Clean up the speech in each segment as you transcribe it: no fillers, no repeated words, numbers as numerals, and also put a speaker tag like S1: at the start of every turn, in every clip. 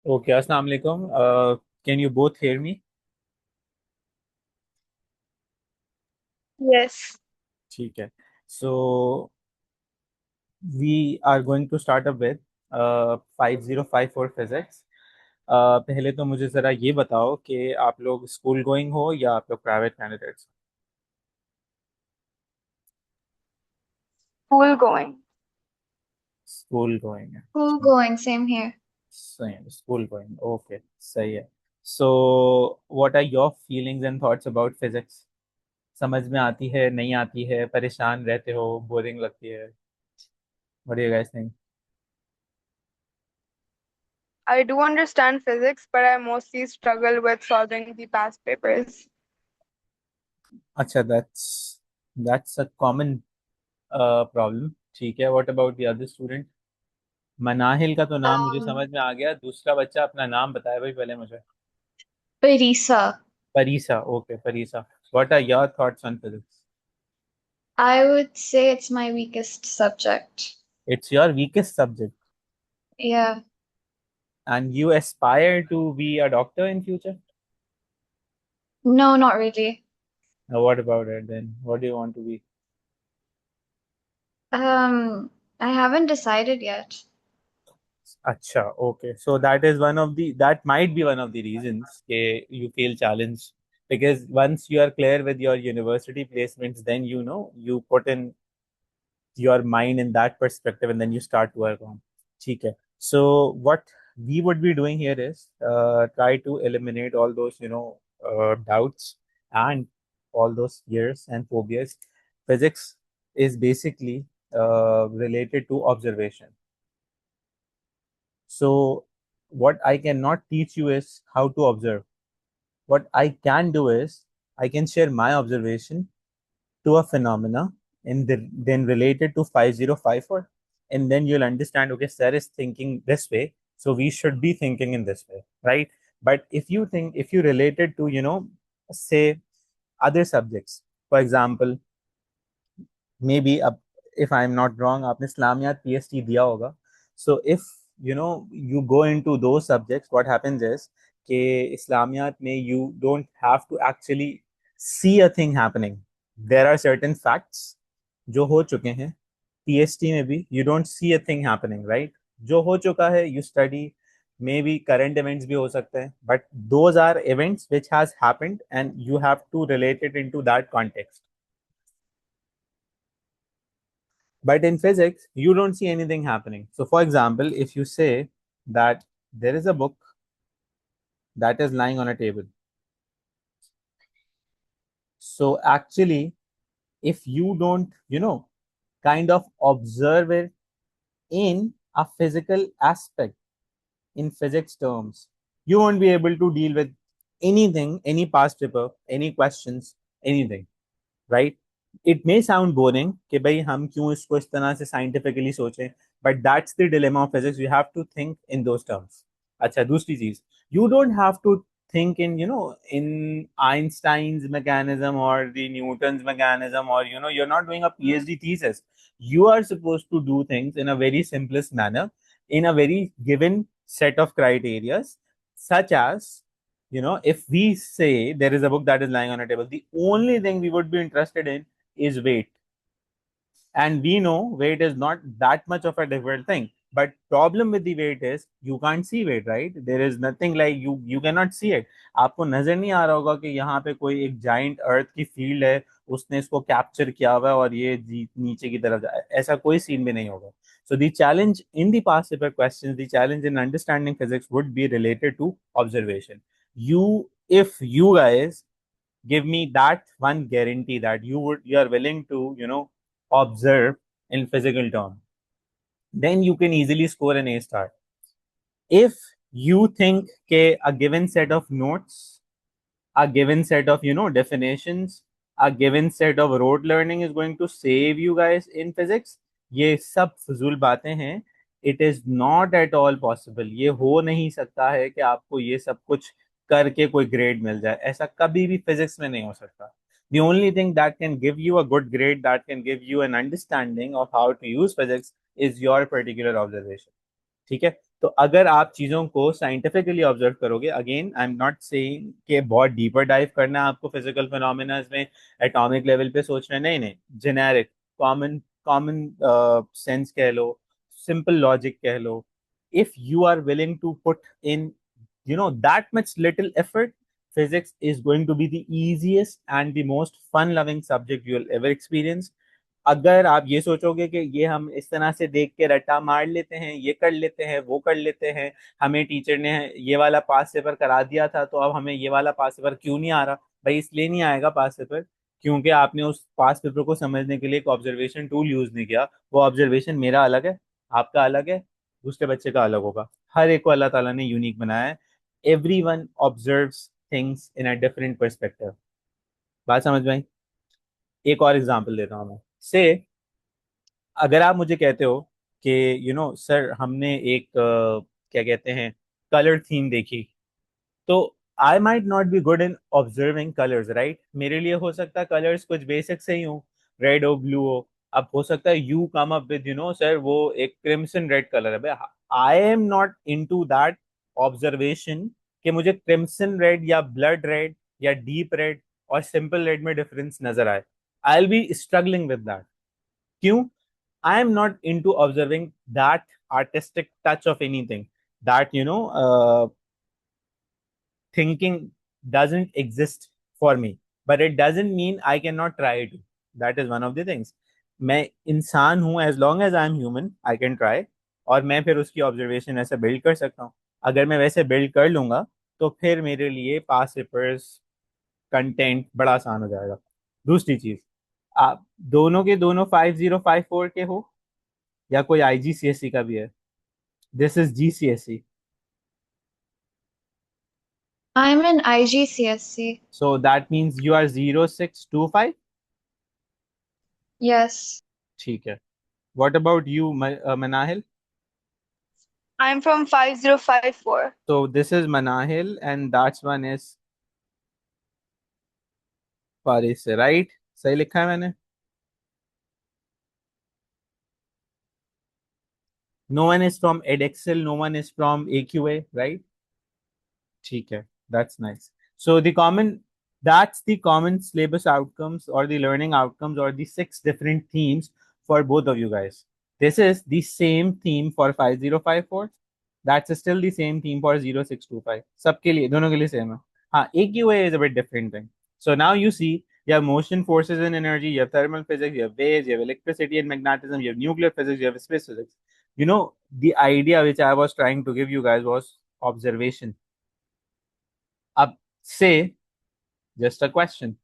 S1: Okay, Assalamu alaikum. Can you both hear me?
S2: Yes.
S1: ठीक है. So we are going to start up with 5054 physics. पहले तो मुझे ज़रा ये बताओ कि आप लोग स्कूल गोइंग हो या आप लोग private candidates.
S2: School going.
S1: School going है.
S2: School going, same here.
S1: सही है, स्कूल गोइंग. ओके, सही है. So what are your feelings and thoughts about physics? समझ में आती है, नहीं आती है, परेशान रहते हो, बोरिंग लगती है? What do you guys think?
S2: I do understand physics, but I mostly struggle with solving the past papers.
S1: अच्छा, दैट्स अ कॉमन प्रॉब्लम. ठीक है. What about the other student? Manahil का तो नाम मुझे
S2: Um,
S1: समझ में आ गया. दूसरा बच्चा अपना नाम बताया भाई पहले मुझे.
S2: Parisa,
S1: Parisa. Okay, Parisa. What are your thoughts on physics?
S2: I would say it's my weakest subject.
S1: It's your weakest subject.
S2: Yeah.
S1: And you aspire to be a doctor in future?
S2: No, not really.
S1: What about it then? What do you want to be?
S2: I haven't decided yet.
S1: अच्छा, okay. So that might be one of the reasons you feel challenged, because once you are clear with your university placements, then you put in your mind in that perspective and then you start to work on. ठीक है. So what we would be doing here is try to eliminate all those doubts and all those fears and phobias. Physics is basically related to observation. So, what I cannot teach you is how to observe. What I can do is I can share my observation to a phenomena and then relate it to 5054. And then you'll understand, okay, sir is thinking this way, so we should be thinking in this way, right? But if you relate it to, say other subjects, for example, maybe if I'm not wrong, आपने इस्लामियात PhD दिया होगा. So if you go into those subjects, what happens is कि इस्लामियात में you don't have to actually see a thing happening. There are certain facts जो हो चुके हैं. PhD में भी you don't see a thing happening, right? जो हो चुका है you study. Maybe current events भी हो सकते हैं, but those are events which has happened and you have to relate it into that context. But in physics, you don't see anything happening. So, for example, if you say that there is a book that is lying on a table, so actually, if you don't, kind of observe it in a physical aspect, in physics terms, you won't be able to deal with anything, any past paper, any questions, anything. Right. It may sound boring कि भाई हम क्यों इसको इस तरह से scientifically सोचें, but that's the dilemma of physics. You have to think in those terms. अच्छा, दूसरी चीज, you don't have to think in Einstein's mechanism or the Newton's mechanism, or you're not doing a PhD thesis. You are supposed to do things in a very simplest manner, in a very given set of criteria, such as, if we say there is a book that is lying on a table, the only thing we would be interested in is weight. And we know weight is not that much of a difficult thing. But problem with the weight is you can't see weight, right? There is nothing like you cannot see it. आपको नजर नहीं आ रहा होगा कि यहाँ पे कोई एक जाइंट अर्थ की फील्ड है, उसने इसको कैप्चर किया हुआ है और ये नीचे की तरफ जाए, ऐसा कोई सीन भी नहीं होगा. So the challenge in the past paper questions, the challenge in understanding physics would be related to observation. If you guys give me that one guarantee that you are willing to observe in physical term, then you can easily score an A star. If you think a given set of notes, a given set of definitions, a given set of rote learning is going to save you guys in physics, ये सब फजूल बातें हैं. It is not at all possible. ये हो नहीं सकता है कि आपको ये सब कुछ करके कोई ग्रेड मिल जाए. ऐसा कभी भी फिजिक्स में नहीं हो सकता. The only thing that can give you a good grade, that can give you an understanding of how to use physics, is your particular observation. ठीक है. तो अगर आप चीज़ों को साइंटिफिकली ऑब्जर्व करोगे, again I am not saying कि बहुत डीपर डाइव करना है आपको फिजिकल फिनोमेना में, एटॉमिक लेवल पे सोचना है, नहीं नहीं, जेनेरिक, कॉमन कॉमन सेंस कह लो, सिंपल लॉजिक कह लो, if you are willing to put in that much little effort, physics is going to be the easiest and the most fun loving subject you'll ever experience. अगर आप ये सोचोगे कि ये हम इस तरह से देख के रट्टा मार लेते हैं, ये कर लेते हैं, वो कर लेते हैं, हमें टीचर ने ये वाला पास पेपर करा दिया था तो अब हमें ये वाला पास पेपर क्यों नहीं आ रहा, भाई इसलिए नहीं आएगा पास पेपर क्योंकि आपने उस पास पेपर को समझने के लिए एक ऑब्जर्वेशन टूल यूज नहीं किया। वो ऑब्जर्वेशन मेरा अलग है, आपका अलग है, दूसरे बच्चे का अलग होगा, हर एक को अल्लाह ताला ने यूनिक बनाया है। Every one observes things in a different perspective. बात समझ में आई? एक और एग्जांपल देता हूँ मैं। से अगर आप मुझे कहते हो कि सर हमने एक क्या कहते हैं कलर थीम देखी, तो I might not be good in observing colours, right? मेरे लिए हो सकता है कलर्स कुछ बेसिक से ही हो, रेड हो ब्लू हो। अब हो सकता है you come up with sir वो एक क्रिम्सन रेड कलर है, भाई I am not into that observation कि मुझे क्रिम्सन रेड या ब्लड रेड या डीप रेड और सिंपल रेड में डिफरेंस नजर आए। I will be struggling with that. क्यों? I am not into observing that artistic touch of anything. That thinking doesn't exist for me, but it doesn't mean I cannot try to. That is one of the things. मैं इंसान हूं, as long as I am human I can try, और मैं फिर उसकी observation ऐसे build कर सकता हूँ। अगर मैं वैसे बिल्ड कर लूंगा तो फिर मेरे लिए पास पेपर्स कंटेंट बड़ा आसान हो जाएगा। दूसरी चीज, आप दोनों के दोनों 5054 के हो या कोई आईजीसीएसई का भी है? This is GCSE.
S3: I'm in IGCSE.
S1: So that means you are 0625।
S3: Yes.
S1: ठीक है। What about you Manahil?
S2: I'm from 5054.
S1: तो this is Manahil and that's one is Faris say, right? सही लिखा है मैंने? No one is from Edexcel, no one is from AQA, right? ठीक है, that's nice. So that's the common syllabus outcomes or the learning outcomes or the six different themes for both of you guys. This is the same theme for 5054. That's still the same theme for 0625. सबके लिए, दोनों के लिए same है। हाँ, AQA is a bit different thing. So now you see, you have motion, forces, and energy, you have thermal physics, you have waves, you have electricity and magnetism, you have nuclear physics, you have space physics. The idea which I was trying to give you guys was observation. Up, say, just a question.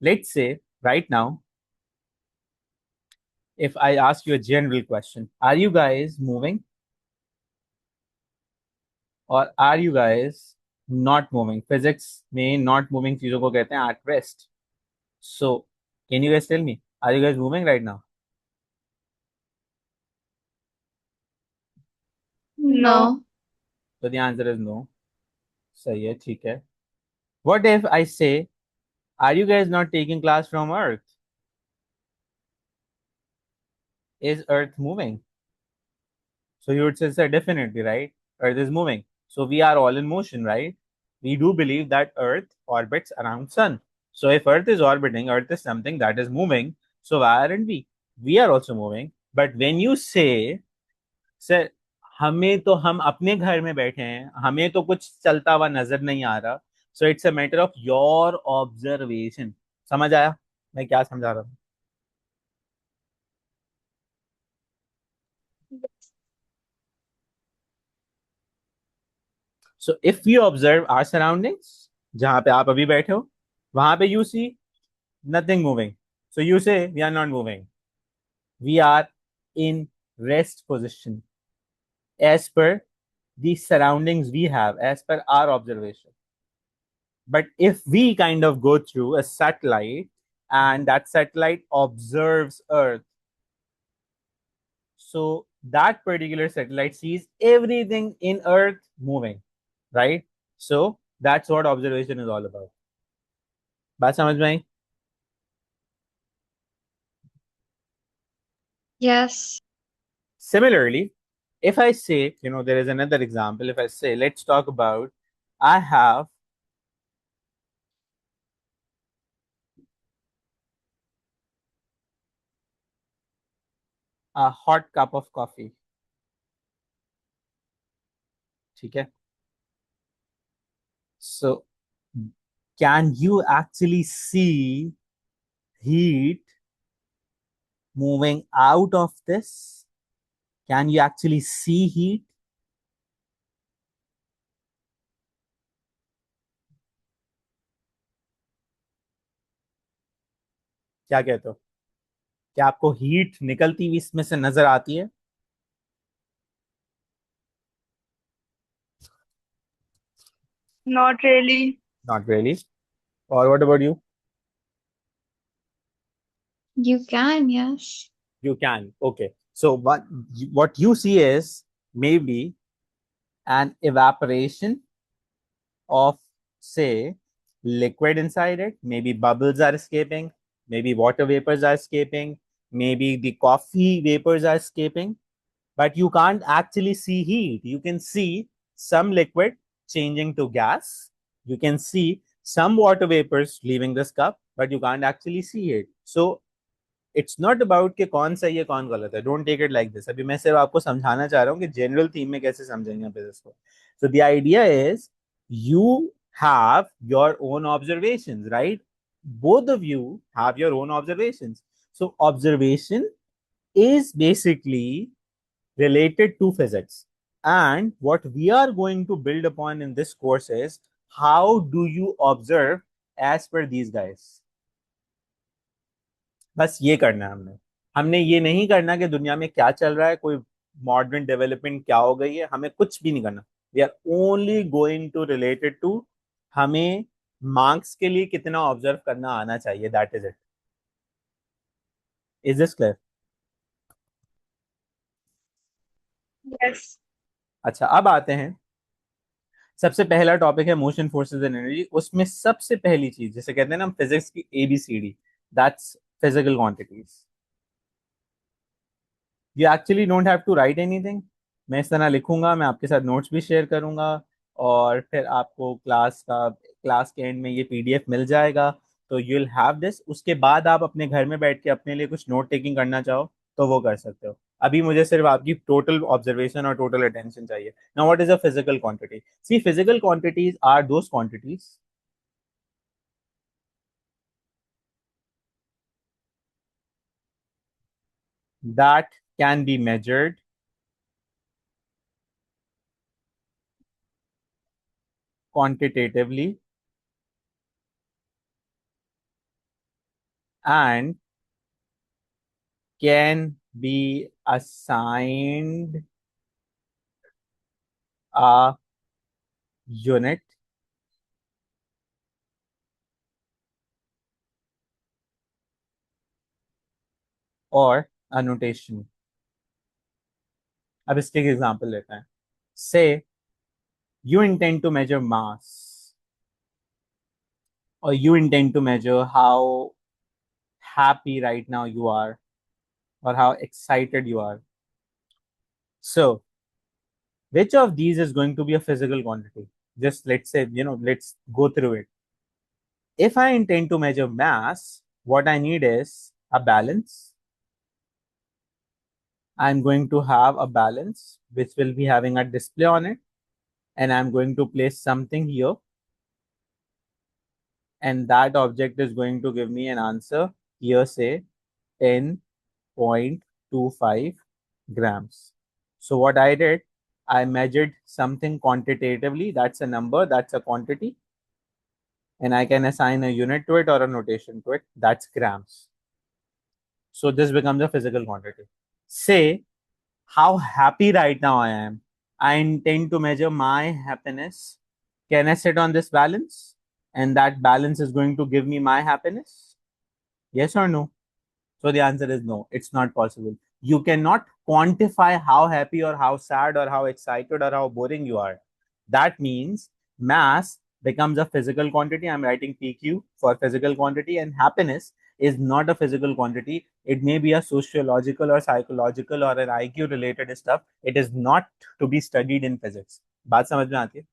S1: Let's say right now, if I ask you a general question, are you guys moving or are you guys not moving? Physics में not moving चीजों को कहते हैं at rest. So, can you guys tell me, are you guys moving right now?
S2: No.
S3: No.
S1: So the answer is no. सही है, ठीक है। What if I say, are you guys not taking class from Earth? Is Earth moving? So you would say, sir, definitely, right? Earth is moving. So we are all in motion, right? We do believe that Earth orbits around Sun. So if Earth is orbiting, Earth is something that is moving. So why aren't we? We are also moving. But when you say, sir, हमें तो हम अपने घर में बैठे हैं, हमें तो कुछ चलता हुआ नजर नहीं आ रहा, so it's a matter of your observation. समझ आया मैं क्या समझा रहा हूँ? So if you observe our surroundings, जहां पे आप अभी बैठे हो, वहां पे you see nothing moving. So you say we are not moving. We are in rest position as per the surroundings we have, as per our observation. But if we kind of go through a satellite and that satellite observes Earth, so that particular satellite sees everything in Earth moving, right? So that's what observation is all about. बात समझ में आई?
S3: Yes.
S1: Similarly, if I say, there is another example. If I say, let's talk about, I have a hot cup of coffee. ठीक है? So, can you actually see heat moving out of this? Can you actually see heat? क्या कहते हो? क्या आपको heat निकलती हुई इसमें से नजर आती है?
S2: Not really.
S1: Not really. Or what about you?
S3: You can, yes.
S1: You can. Okay. So what you see is maybe an evaporation of, say, liquid inside it. Maybe bubbles are escaping. Maybe water vapors are escaping. Maybe the coffee vapors are escaping. But you can't actually see heat. You can see some liquid changing to gas. You can see some water vapors leaving this cup, but you can't actually see it. So it's not about कि कौन सही है कौन गलत है. Don't take it like this. अभी मैं सिर्फ आपको समझाना चाह रहा हूँ कि जनरल थीम में कैसे समझेंगे आप इसको. सो the idea is you have your own observations, right? Both of you have your own observations. So observation is basically related to physics, and what we are going to build upon in this course is how do you observe as per these guys. बस ये करना है हमने. हमने ये नहीं करना कि दुनिया में क्या चल रहा है, कोई मॉडर्न डेवलपमेंट क्या हो गई है. हमें कुछ भी नहीं करना. We are only going to related to हमें मार्क्स के लिए कितना ऑब्जर्व करना आना चाहिए. That is it. Is this clear?
S2: Yes.
S1: अच्छा, अब आते हैं. सबसे पहला टॉपिक है मोशन फोर्सेस एंड एनर्जी. उसमें सबसे पहली चीज, जैसे कहते हैं ना हम फिजिक्स की ABCD, that's physical quantities. You actually don't have to write anything. मैं इस तरह लिखूंगा, मैं आपके साथ नोट्स भी शेयर करूंगा, और फिर आपको क्लास के एंड में ये PDF मिल जाएगा. तो यू विल हैव दिस. उसके बाद आप अपने घर में बैठ के अपने लिए कुछ नोट टेकिंग करना चाहो तो वो कर सकते हो. अभी मुझे सिर्फ आपकी टोटल ऑब्जर्वेशन और टोटल अटेंशन चाहिए. Now what is a physical quantity? See, physical quantities are those quantities that can be measured quantitatively and can be assigned a unit or a notation. अब इसके एग्जांपल लेते हैं. Say you intend to measure mass, or you intend to measure how happy right now you are or how excited you are. So which of these is going to be a physical quantity? Just let's say, let's go through it. If I intend to measure mass, what I need is a balance. I'm going to have a balance which will be having a display on it, and I'm going to place something here, and that object is going to give me an answer here, say 10.25 grams. So what I did, I measured something quantitatively. That's a number, that's a quantity, and I can assign a unit to it or a notation to it. That's grams. So this becomes a physical quantity. Say how happy right now I am. I intend to measure my happiness. Can I sit on this balance? And that balance is going to give me my happiness? Yes or no? So the answer is no. It's not possible. You cannot quantify how happy or how sad or how excited or how boring you are. That means mass becomes a physical quantity. I'm writing PQ for physical quantity, and happiness is not a physical quantity. It may be a sociological or psychological or an IQ related stuff. It is not to be studied in physics. बात समझ में आती है?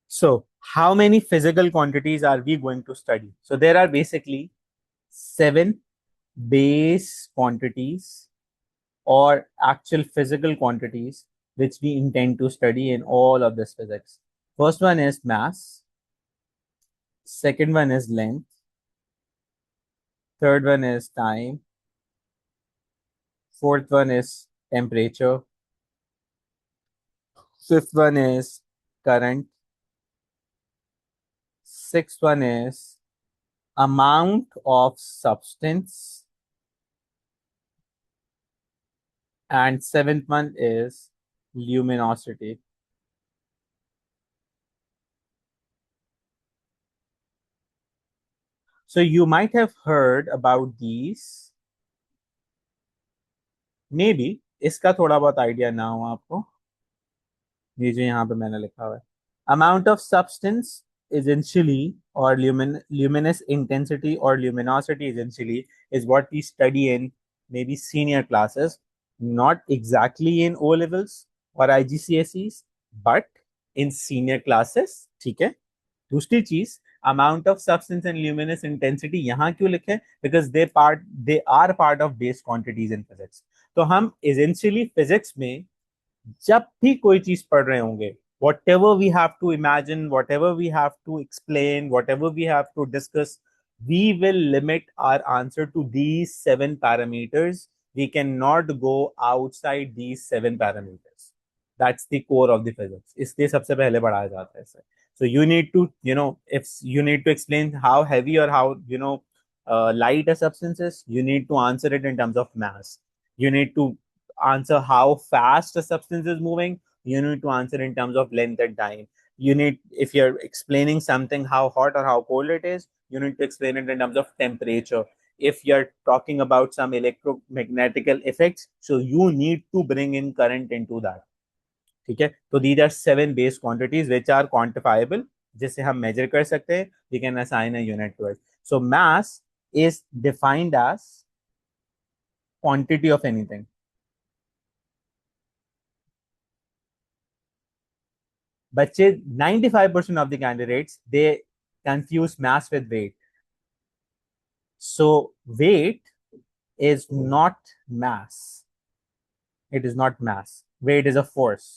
S1: So, how many physical quantities are we going to study? So, there are basically 7 base quantities or actual physical quantities which we intend to study in all of this physics. First one is mass, second one is length, third one is time, fourth one is temperature, fifth one is current, sixth one is amount of substance, and seventh one is luminosity. So you might have heard about these. Maybe इसका थोड़ा बहुत idea ना हो आपको. ये जो यहाँ पे मैंने लिखा हुआ है, amount of substance essentially or luminous intensity or luminosity essentially is what we study in maybe senior classes, not exactly in O levels or IGCSEs, but in senior classes. ठीक है. दूसरी चीज, amount of substance and luminous intensity यहाँ क्यों लिखे? Because they are part of base quantities in physics. तो हम essentially physics में जब भी कोई चीज पढ़ रहे होंगे, whatever we have to imagine, whatever we have to explain, whatever we have to discuss, we will limit our answer to these 7 parameters. We cannot go outside these 7 parameters. That's the core of the physics. इसलिए सबसे पहले पढ़ाया जाता है इसे. So you need to, if you need to explain how heavy or how, light a substance is, you need to answer it in terms of mass. You need to answer how fast a substance is moving. You need to answer in terms of length and time. You need, if you're explaining something, how hot or how cold it is, you need to explain it in terms of temperature. If you're talking about some electromagnetic effects, so you need to bring in current into that. ठीक है. तो these are 7 base quantities which are quantifiable, जिसे हम measure कर सकते हैं. We can assign a unit to it. So mass is defined as quantity of anything. बच्चे 95% of the candidates, they confuse mass with weight. So weight is not mass. It is not mass. Weight is a force.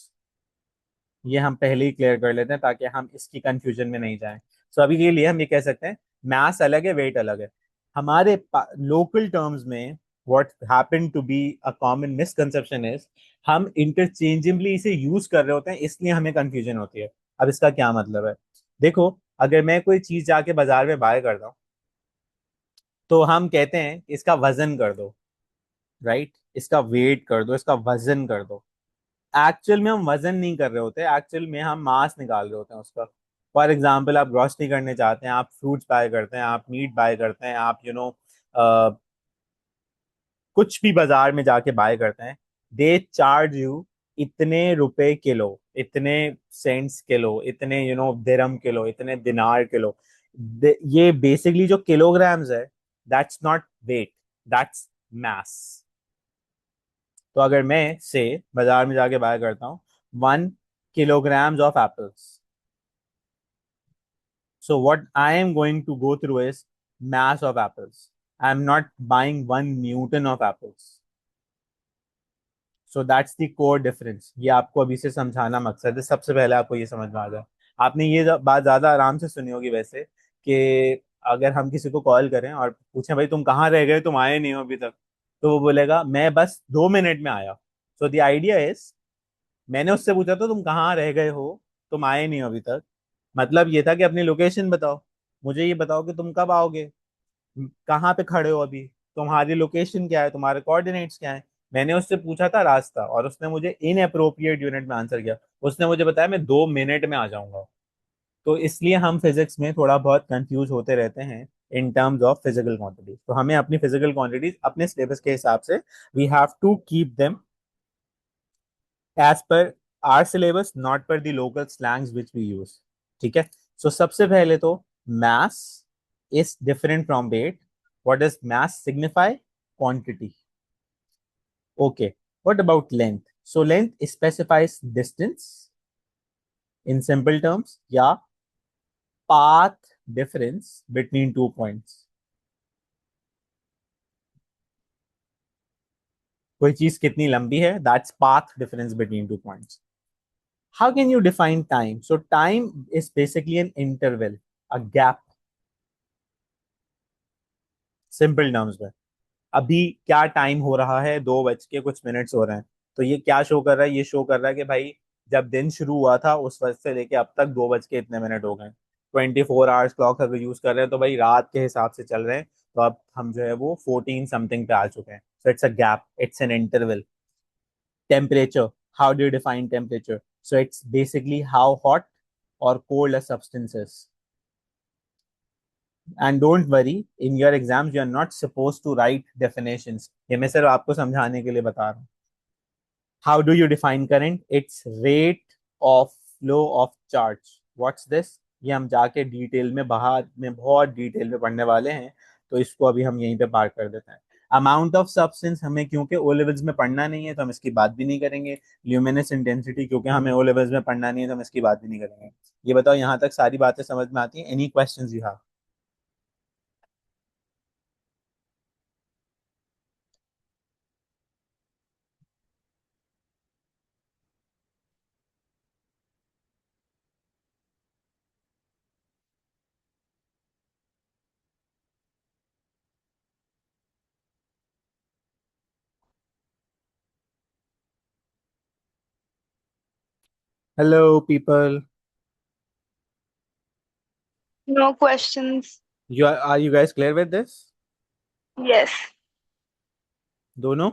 S1: ये हम पहले ही clear कर लेते हैं ताकि हम इसकी कंफ्यूजन में नहीं जाएं. सो अभी के लिए हम ये कह सकते हैं मास अलग है, वेट अलग है. हमारे लोकल टर्म्स में what happen to be a common misconception is, हम इंटरचेंजेबली इसे यूज कर रहे होते हैं, इसलिए हमें कंफ्यूजन होती है. अब इसका क्या मतलब है? देखो, अगर मैं कोई चीज जाके बाजार में बाय करता हूँ तो हम कहते हैं इसका वजन कर दो, राइट? इसका वेट कर दो, इसका वजन कर दो. एक्चुअल में हम वजन नहीं कर रहे होते, एक्चुअल में हम मास निकाल रहे होते हैं उसका. फॉर एग्जाम्पल, आप ग्रोसरी करने जाते हैं, आप फ्रूट्स बाय करते हैं, आप मीट बाय करते हैं, आप कुछ भी बाजार में जाके बाय करते हैं. दे चार्ज यू इतने रुपए किलो, इतने सेंट्स किलो, इतने दिरहम किलो, इतने दिनार किलो. ये बेसिकली जो किलोग्राम्स है, दैट्स नॉट वेट, दैट्स मास. तो अगर मैं से बाजार में जाके बाय करता हूँ 1 kilograms of apples, so what I am going to go through is mass of apples. I am not buying 1 Newton of apples. So that's the core difference. ये आपको अभी से समझाना मकसद है, सबसे पहले आपको ये समझ में आ जाए. आपने ये बात ज्यादा आराम से सुनी होगी वैसे, कि अगर हम किसी को कॉल करें और पूछें भाई तुम कहाँ रह गए, तुम आए नहीं हो अभी तक, तो वो बोलेगा मैं बस 2 मिनट में आया. सो द आइडिया इज, मैंने उससे पूछा था तुम कहाँ रह गए हो, तुम आए नहीं हो अभी तक. मतलब ये था कि अपनी लोकेशन बताओ, मुझे ये बताओ कि तुम कब आओगे, कहाँ पे खड़े हो अभी, तुम्हारी लोकेशन क्या है, तुम्हारे कोऑर्डिनेट्स क्या है. मैंने उससे पूछा था रास्ता, और उसने मुझे इन अप्रोप्रिएट यूनिट में आंसर किया. उसने मुझे बताया मैं 2 मिनट में आ जाऊंगा. तो इसलिए हम फिजिक्स में थोड़ा बहुत कंफ्यूज होते रहते हैं in terms of physical quantities. तो हमें अपनी फिजिकल क्वांटिटीज अपने सिलेबस के हिसाब से we have to keep them as per our syllabus, not per the local slangs which we use. ठीक है, सो सबसे पहले तो mass is different from weight. What does mass signify? Quantity. Okay, what about length? So length specifies distance in simple terms, या path difference between 2 points. कोई चीज कितनी लंबी है, that's path difference between 2 points. How can you define time? So time is basically an interval, a gap. Simple terms में, अभी क्या time हो रहा है, 2 बज के कुछ मिनट्स हो रहे हैं। तो ये क्या शो कर रहा है? ये शो कर रहा है कि भाई जब दिन शुरू हुआ था उस वक्त से लेके अब तक 2 बज के इतने मिनट हो गए। 24 आवर्स क्लॉक अगर यूज कर रहे हैं तो भाई रात के हिसाब से चल रहे हैं। तो अब हम जो है वो 14 समथिंग पे आ चुके हैं। So it's a gap, it's an interval. Temperature, how do you define temperature? So it's basically how hot or cold a substance is. And don't worry, in your exams you are not suppose to write definitions, ये मैं सिर्फ आपको समझाने के लिए बता रहा हूँ। How do you define current? It's rate of flow of charge. What's this? ये हम जाके डिटेल में बाहर में बहुत डिटेल में पढ़ने वाले हैं, तो इसको अभी हम यहीं पे पार कर देते हैं। अमाउंट ऑफ सब्सटेंस हमें क्योंकि ओ लेवल्स में पढ़ना नहीं है तो हम इसकी बात भी नहीं करेंगे। ल्यूमिनस इंटेंसिटी क्योंकि हमें ओ लेवल्स में पढ़ना नहीं है तो हम इसकी बात भी नहीं करेंगे। ये बताओ, यहाँ तक सारी बातें समझ में आती हैं? Any questions you have? Hello, people.
S2: No questions.
S1: Are you guys clear with this?
S2: Yes.
S1: दोनों?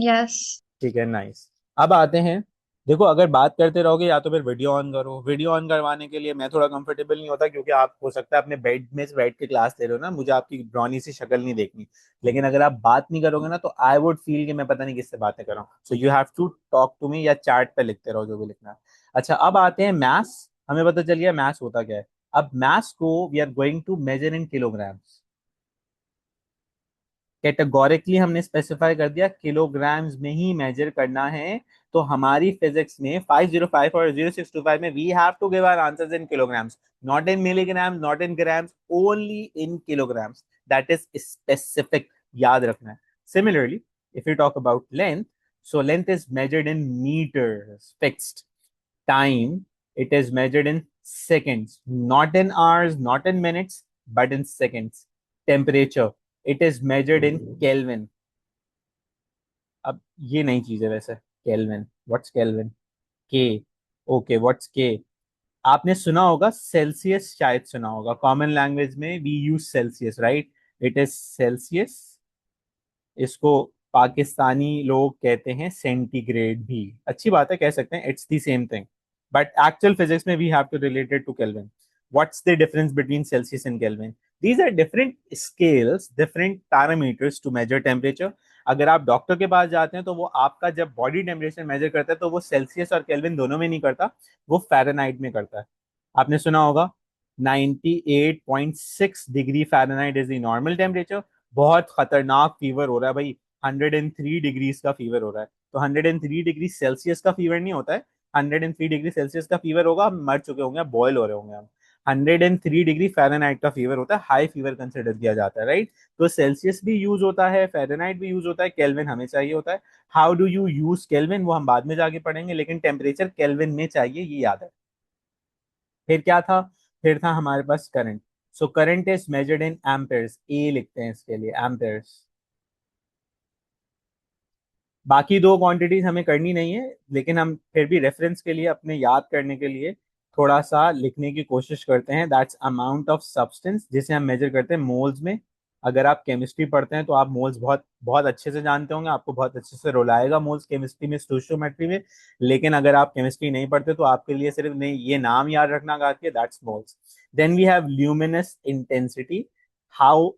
S3: Yes.
S1: ठीक है, नाइस। अब आते हैं, देखो अगर बात करते रहोगे या तो फिर वीडियो ऑन करो। वीडियो ऑन करवाने के लिए मैं थोड़ा कंफर्टेबल नहीं होता क्योंकि आप हो सकता है अपने बेड में से बैठ के क्लास ले रहे हो ना, मुझे आपकी ड्रॉनी सी शक्ल नहीं देखनी। लेकिन अगर आप बात नहीं करोगे ना तो आई वुड फील कि मैं पता नहीं किससे बातें कर रहा हूँ। So you have to talk to me, या चैट पे लिखते रहो जो भी लिखना है। अच्छा, अब आते हैं मैथ्स। हमें पता चल गया मैथ्स होता क्या है। अब मैथ्स को we are going to measure in kilograms. Categorically हमने स्पेसिफाई कर दिया किलोग्राम्स में ही मेजर करना है। तो हमारी फिजिक्स में 505 और 0625 में we have to give our answers in kilograms, not in milligrams, not in grams, only in kilograms. That is specific, याद रखना है। Similarly, if you talk about length, so length is measured in meters, fixed. Time, it is measured in seconds, not in hours, not in minutes, but in seconds. Temperature, it is measured in Kelvin. अब ये नई चीज है वैसे, kelvin. What's kelvin? K. Okay, what's K? आपने सुना होगा Celsius, शायद सुना होगा। कॉमन लैंग्वेज में we use Celsius, right? It is Celsius. इसको पाकिस्तानी लोग कहते हैं सेंटीग्रेड भी। अच्छी बात है, कह सकते हैं, it's the same thing. But actual physics में we have to relate it to Kelvin. What's the difference between Celsius and Kelvin? These are different scales, different parameters to measure temperature. अगर आप डॉक्टर के पास जाते हैं तो वो आपका जब बॉडी टेम्परेचर मेजर करता है तो वो सेल्सियस और केल्विन दोनों में नहीं करता, वो फ़ारेनहाइट में करता है। आपने सुना होगा 98.6 degree Fahrenheit is the normal temperature. बहुत खतरनाक फीवर हो रहा है भाई, 103 डिग्रीज का फीवर हो रहा है। तो 103 डिग्री सेल्सियस का फीवर नहीं होता है। 103 डिग्री सेल्सियस का फीवर होगा, हम मर चुके होंगे, बॉयल हो रहे होंगे हम। 103 डिग्री फ़ारेनहाइट का फीवर होता है, हाई फीवर कंसिडर किया जाता है, राइट? तो सेल्सियस भी यूज होता है, फ़ारेनहाइट भी यूज होता है, केल्विन हमें चाहिए होता है। How do you use kelvin, वो हम बाद में जाके पढ़ेंगे, लेकिन टेम्परेचर केल्विन में चाहिए, ये याद है। फिर क्या था? फिर था हमारे पास current. So current is measured in amperes, A लिखते हैं इसके लिए, एम्पेयर्स। बाकी दो क्वांटिटीज हमें करनी नहीं है, लेकिन हम फिर भी रेफरेंस के लिए, अपने याद करने के लिए थोड़ा सा लिखने की कोशिश करते हैं। दैट्स अमाउंट ऑफ सब्सटेंस, जिसे हम मेजर करते हैं मोल्स में। अगर आप केमिस्ट्री पढ़ते हैं तो आप मोल्स बहुत बहुत अच्छे से जानते होंगे, आपको बहुत अच्छे से रोल आएगा मोल्स केमिस्ट्री में, स्टोइचियोमेट्री में। लेकिन अगर आप केमिस्ट्री नहीं पढ़ते तो आपके लिए सिर्फ नहीं ये नाम याद रखना काफी है, that's moles. Then we have luminous intensity. How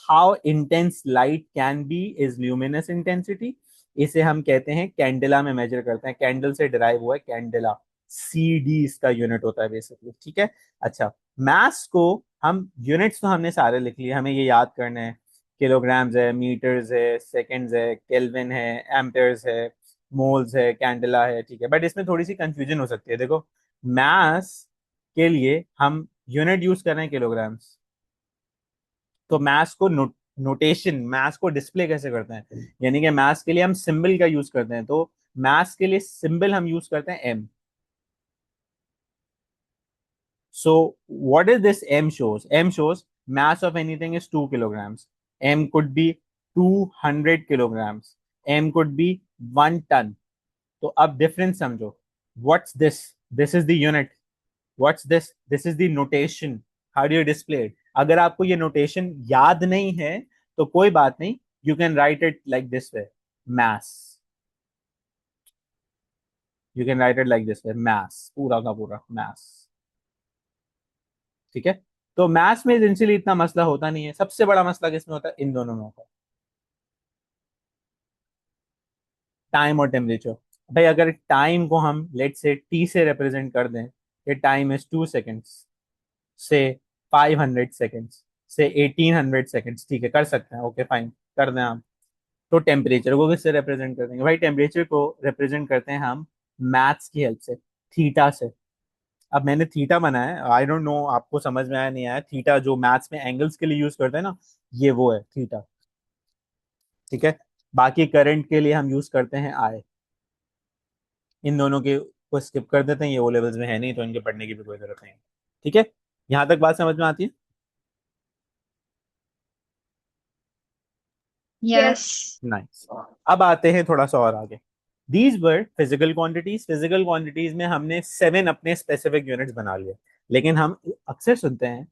S1: how intense light can be is luminous intensity. इसे हम कहते हैं कैंडेला में मेजर करते हैं, कैंडल से डिराइव हुआ है कैंडेला, सी डी इसका यूनिट होता है बेसिकली, ठीक है। अच्छा, मास को हम यूनिट्स तो हमने सारे लिख लिए, हमें ये याद करना है, किलोग्राम्स है, मीटर्स है, सेकेंड्स है, केल्विन है, एम्पेयर्स है, मोल्स है, कैंडेला है, ठीक है। बट इसमें थोड़ी सी कंफ्यूजन हो सकती है, देखो मास के लिए हम यूनिट यूज कर रहे हैं किलोग्राम्स, तो मैथ्स को नोटेशन, मैथ्स को डिस्प्ले कैसे करते हैं, यानी कि मैथ्स के लिए हम सिंबल का यूज करते हैं, तो मैथ्स के लिए सिंबल हम यूज करते हैं M. So what is this M shows? M shows mass of anything is 2 kilograms. M could be 200 kilograms. M could be 1 ton. तो अब डिफरेंस समझो, what's this? This is the unit. What's this? This is the notation. How do you display it? अगर आपको ये notation याद नहीं है तो कोई बात नहीं, you can write it like this way, mass. You can write it like this way, mass, पूरा का पूरा mass, ठीक है। तो मैथ्स में इसेंशियली इतना मसला होता नहीं है, सबसे बड़ा मसला किसमें होता है? इन दोनों में होता है, टाइम और टेम्परेचर। भाई अगर टाइम को हम लेट से टी से रिप्रेजेंट कर दें, ये टाइम इज 2 सेकेंड्स, से 500 सेकेंड्स, से 1800 सेकेंड्स, ठीक है कर सकते हैं, ओके फाइन, कर दें हम। तो टेम्परेचर को किससे रिप्रेजेंट कर देंगे? भाई टेम्परेचर को रिप्रेजेंट करते हैं हम मैथ्स की हेल्प से, थीटा से। अब मैंने थीटा बनाया है, आई डोंट नो आपको समझ में आया नहीं आया, थीटा जो मैथ्स में एंगल्स के लिए यूज करते हैं ना, ये वो है थीटा, ठीक है। बाकी करंट के लिए हम यूज करते हैं आई। इन दोनों के को स्किप कर देते हैं, ये ओ लेवल्स में है नहीं तो इनके पढ़ने की भी कोई जरूरत नहीं, ठीक है। यहाँ तक बात समझ में आती है?
S3: Yes.
S1: नाइस। अब आते हैं थोड़ा सा और आगे। These were physical quantities. Physical quantities में हमने 7 अपने स्पेसिफिक यूनिट्स बना लिए, लेकिन हम अक्सर सुनते हैं,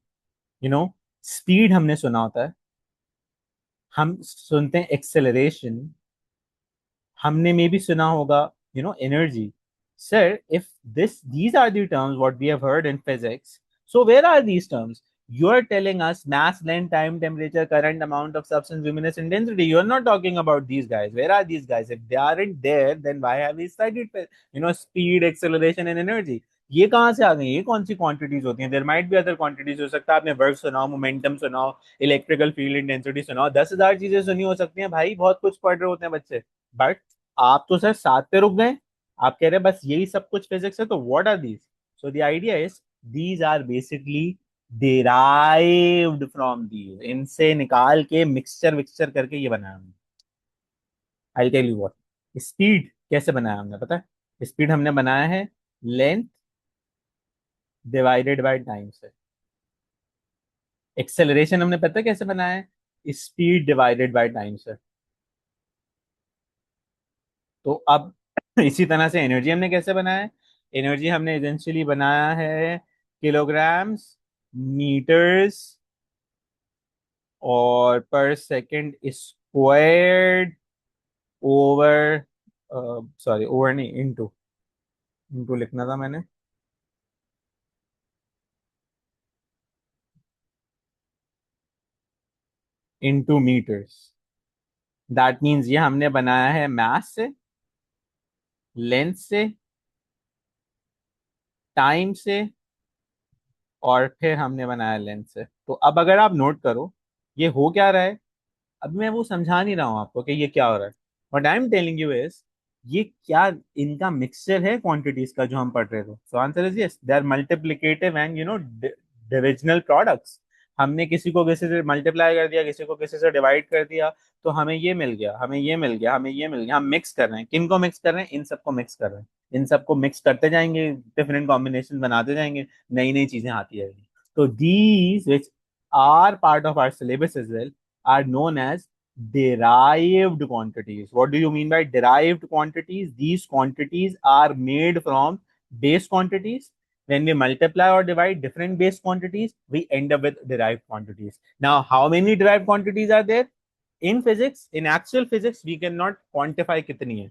S1: यू नो, स्पीड हमने सुना होता है, हम सुनते हैं एक्सेलरेशन, हमने मे भी सुना होगा, energy. Sir, if these are the terms what we have heard in physics, so where are these terms? You are telling us mass, length, time, temperature, current, amount of substance, luminous intensity. You are not talking about these guys. Where are these guys? If they aren't there, then why have we studied, speed, acceleration and energy? ये कहाँ से आ गई? ये कौन सी quantities होती हैं? There might be other quantities, हो सकता है आपने वर्क सुनाओ, मोमेंटम सुनाओ, इलेक्ट्रिकल फील्ड इंटेंसिटी सुनाओ, 10,000 चीजें सुनी हो सकती हैं भाई, बहुत कुछ पढ़ रहे होते हैं बच्चे। बट आप तो सर 7 पे रुक गए, आप कह रहे हैं बस यही सब कुछ फिजिक्स है, तो what are these? So the idea is these are basically derived from these, इनसे निकाल के मिक्सचर विक्सचर करके ये बनाया हमने। I tell you what. Speed कैसे बनाया हमने पता है? स्पीड हमने बनाया है लेंथ डिवाइडेड बाय टाइम से। एक्सेलरेशन हमने पता है कैसे बनाया है? स्पीड डिवाइडेड बाय टाइम से। तो अब इसी तरह से एनर्जी हमने कैसे बनाया है? एनर्जी हमने एसेंशियली बनाया है किलोग्राम्स, मीटर्स और पर second squared over, sorry over नहीं, इनटू, इनटू लिखना था मैंने, इनटू मीटर्स। दैट मीन्स ये हमने बनाया है मास से, लेंथ से, टाइम से, और फिर हमने बनाया लेंथ से। तो अब अगर आप नोट करो ये हो क्या रहा है, अब मैं वो समझा नहीं रहा हूँ आपको कि ये क्या हो रहा है, but I am telling you is ये क्या इनका मिक्सचर है क्वांटिटीज का जो हम पढ़ रहे थे। So answer is yes, they are multiplicative and divisional products. हमने किसी को किसी से मल्टीप्लाई कर दिया, किसी को किसी से डिवाइड कर दिया, तो हमें ये मिल गया, हमें ये मिल गया, हमें ये मिल गया। हम मिक्स कर रहे हैं, किन को मिक्स कर रहे हैं? इन सबको मिक्स कर रहे हैं। इन सबको मिक्स करते जाएंगे, डिफरेंट कॉम्बिनेशन बनाते जाएंगे, नई नई चीजें आती रहेंगी। तो these which are part of our syllabus as well are known as derived quantities. What do you mean by derived quantities? These quantities are made from base quantities when we multiply or divide different base quantities, we end up with derived quantities. Now, how many derived quantities are there? In physics, in actual physics, we cannot quantify कितनी है.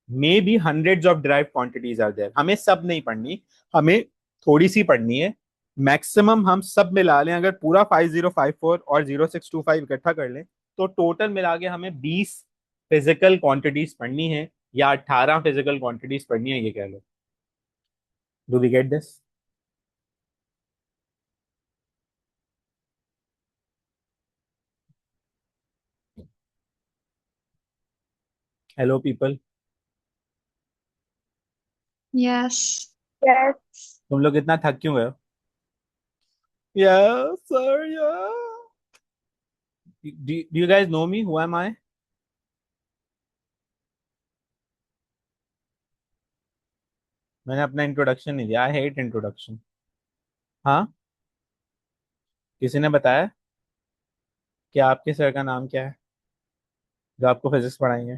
S1: Maybe hundreds of derived quantities are there. हमें सब नहीं पढ़नी, हमें थोड़ी सी पढ़नी है. मैक्सिमम हम सब मिला लें, अगर पूरा 5054 और 0625 इकट्ठा कर लें, तो टोटल मिला के हमें 20 फिजिकल क्वांटिटीज पढ़नी है या 18 फिजिकल क्वांटिटीज पढ़नी है, ये कह लो. Do we get this? Hello people,
S3: Yes.
S2: Yes.
S1: तुम लोग इतना थक क्यों गए हो? Yes, sir, yeah. Do you guys know me? Who am I? मैंने अपना इंट्रोडक्शन नहीं दिया. I hate introduction. हाँ, किसी ने बताया कि आपके सर का नाम क्या है जो आपको फिजिक्स पढ़ाएंगे?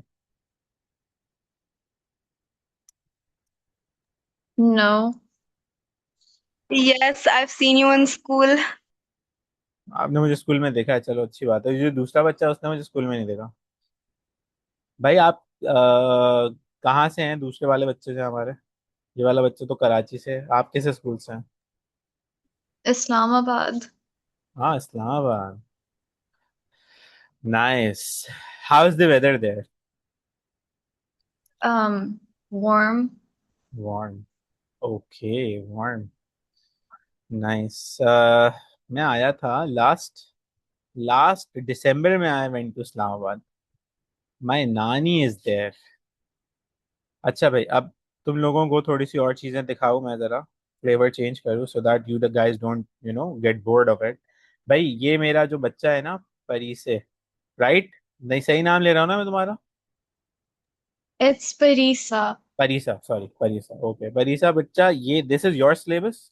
S3: No.
S2: Yes, I've seen you in school.
S1: आपने मुझे स्कूल में देखा है, चलो अच्छी बात है. जो दूसरा बच्चा है, उसने मुझे स्कूल में नहीं देखा. भाई आप कहाँ से हैं? दूसरे वाले बच्चे से हमारे, ये वाला बच्चा तो कराची से है. आप किस स्कूल से हैं?
S3: Islamabad.
S1: हाँ, Islamabad. Nice. How is the weather there?
S3: Warm.
S1: Warm. Okay, warm. Nice. मैं आया था लास्ट लास्ट दिसंबर में. I went to Islamabad. My नानी इज देयर. अच्छा भाई, अब तुम लोगों को थोड़ी सी और चीजें दिखाऊं, मैं जरा फ्लेवर चेंज करूँ, so that you the guys don't get bored of it. भाई ये मेरा जो बच्चा है ना, परी से, राइट? नहीं, सही नाम ले रहा हूँ ना मैं तुम्हारा?
S3: It's Parisa.
S1: परीसा, सॉरी, परीसा. ओके, परीसा बच्चा, ये this is your syllabus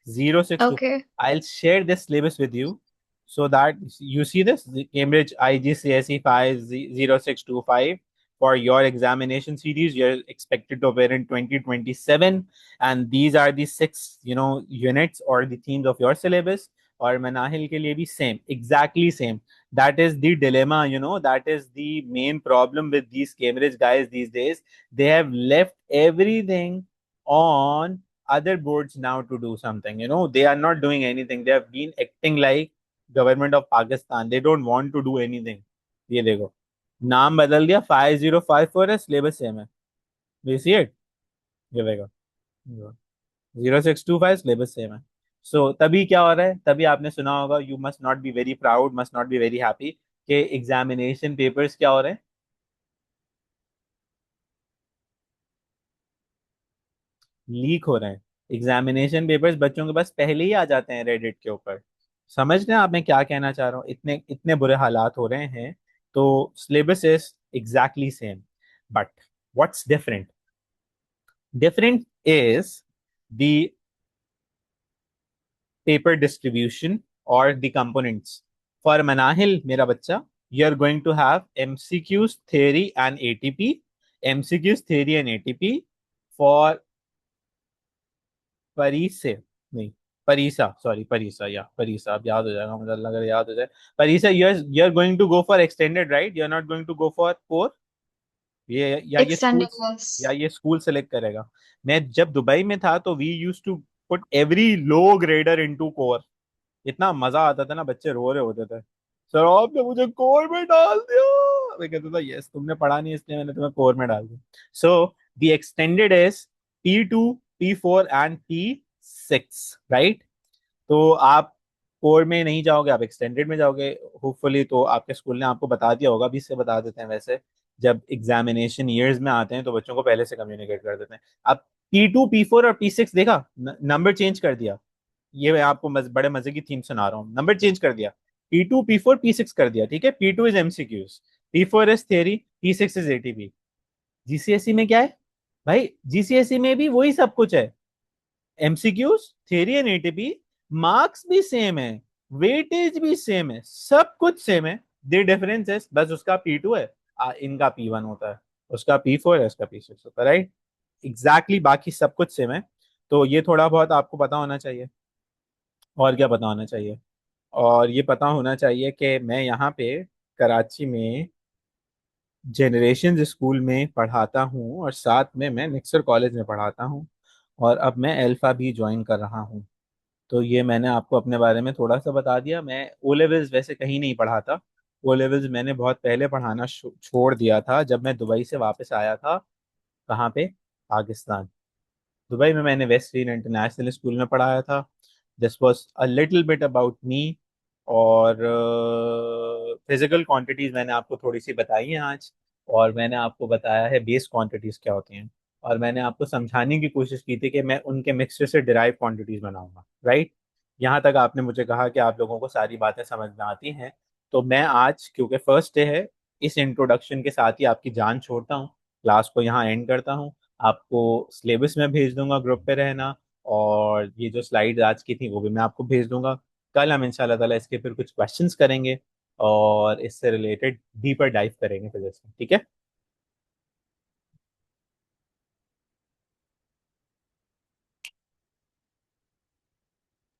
S1: 062.
S3: Okay.
S1: I'll share this syllabus with you so that you see this Cambridge IGCSE 50625 for your examination series. You're expected to appear in 2027, and these are the six units or the themes of your syllabus. और मनाहिल के लिए भी same, exactly same. That is the dilemma, that is the main problem with these Cambridge guys these days. They have left everything on other boards now to do something. They are not doing anything. They have been acting like government of Pakistan. They don't want to do anything. ये देखो, नाम बदल दिया, 5054 है, syllabus same है. You see it? ये देखो, 0625, syllabus same है. सो तभी क्या हो रहा है? तभी आपने सुना होगा, you must not be very proud, must not be very happy, कि एग्जामिनेशन पेपर्स क्या हो रहे हैं? लीक हो रहे हैं. एग्जामिनेशन पेपर्स बच्चों के पास पहले ही आ जाते हैं रेडिट के ऊपर. समझ रहे हैं आप मैं क्या कहना चाह रहा हूँ? इतने इतने बुरे हालात हो रहे हैं. तो syllabus is exactly same, but what's different? Different is the paper distribution और द कंपोनेंट्स. फॉर मनाहिल, मेरा बच्चा, you are going to have MCQs theory and ATP, MCQs theory and ATP. For परी से, नहीं, परीसा, सॉरी, परीसा, या परीसा, अब याद हो जाएगा, मुझे लग रहा है याद हो जाए. Parisa, you are going to go for extended, right? You are not going to go for core. ये या ये स्कूल,
S3: Extended
S1: या
S3: yes.
S1: ये स्कूल सेलेक्ट करेगा. मैं जब दुबई में था तो we use to put every low grader into core. इतना मजा आता था ना, बच्चे रो रहे होते थे, सर आपने मुझे कोर में डाल दिया. मैं कहता था, यस, तुमने पढ़ा नहीं इसलिए मैंने तुम्हें कोर में डाल दिया. So the extended is P2, P4 and P6, right? तो आप कोर में नहीं जाओगे, आप एक्सटेंडेड में जाओगे होपफुली. तो आपके स्कूल ने आपको बता दिया होगा, अभी से बता देते हैं वैसे. जब एग्जामिनेशन ईयर्स में आते हैं तो बच्चों को पहले से कम्युनिकेट कर देते हैं. अब P2, P4 और P6 देखा, नंबर चेंज कर दिया. ये मैं आपको बड़े मजे की थीम सुना रहा हूँ. नंबर चेंज कर दिया, P2, P4, P6 कर दिया, ठीक है? P2 is MCQs, P4 is theory, P6 is ATP. जीसीएसई में क्या है भाई? जीसीएसई में भी वही सब कुछ है. MCQs, theory and ATP. Marks भी सेम है, वेटेज भी सेम है, सब कुछ सेम है. द डिफरेंस है बस उसका P2 है, इनका P1 होता है, उसका P4 है, उसका P6 होता है, राइट? एग्जैक्टली, बाकी सब कुछ सेम है. तो ये थोड़ा बहुत आपको पता होना चाहिए। और क्या पता होना चाहिए? और ये पता होना चाहिए कि मैं यहाँ पे कराची में जनरेशन स्कूल में पढ़ाता हूँ, और साथ में मैं निक्सर कॉलेज में पढ़ाता हूँ, और अब मैं अल्फा भी ज्वाइन कर रहा हूँ। तो ये मैंने आपको अपने बारे में थोड़ा सा बता दिया। मैं ओ लेवल्स वैसे कहीं नहीं पढ़ाता। ओ लेवल्स मैंने बहुत पहले पढ़ाना छोड़ दिया था, जब मैं दुबई से वापस आया था। कहाँ पे? पाकिस्तान। दुबई में मैंने वेस्टर्न इंटरनेशनल स्कूल में पढ़ाया था। This was a little bit about me. और फिजिकल क्वांटिटीज मैंने आपको थोड़ी सी बताई हैं आज। और मैंने आपको बताया है बेस क्वांटिटीज क्या होती हैं। और मैंने आपको समझाने की कोशिश की थी कि मैं उनके मिक्सचर से डिराइव क्वांटिटीज बनाऊंगा, राइट? यहाँ तक आपने मुझे कहा कि आप लोगों को सारी बातें समझ में आती हैं। तो मैं आज, क्योंकि फर्स्ट डे है, इस इंट्रोडक्शन के साथ ही आपकी जान छोड़ता हूँ। क्लास को यहाँ एंड करता हूँ। आपको सिलेबस में भेज दूंगा, ग्रुप पे रहना। और ये जो स्लाइड आज की थी वो भी मैं आपको भेज दूंगा। कल हम इंशाल्लाह ताला इसके फिर कुछ क्वेश्चंस करेंगे, और इससे रिलेटेड डीपर डाइव करेंगे फिजिक्स में, ठीक है?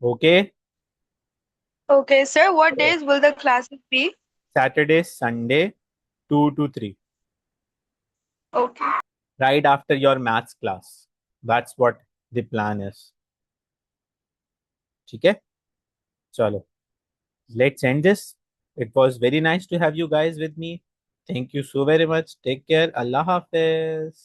S1: Okay.
S2: Okay, sir, what days will the classes be?
S1: Saturday Sunday 2 to 3,
S2: Okay.
S1: right after your maths class. That's what the plan is. ठीक है? चलो, let's end this. It was very nice to have you guys with me. Thank you so very much. Take care. Allah Hafiz.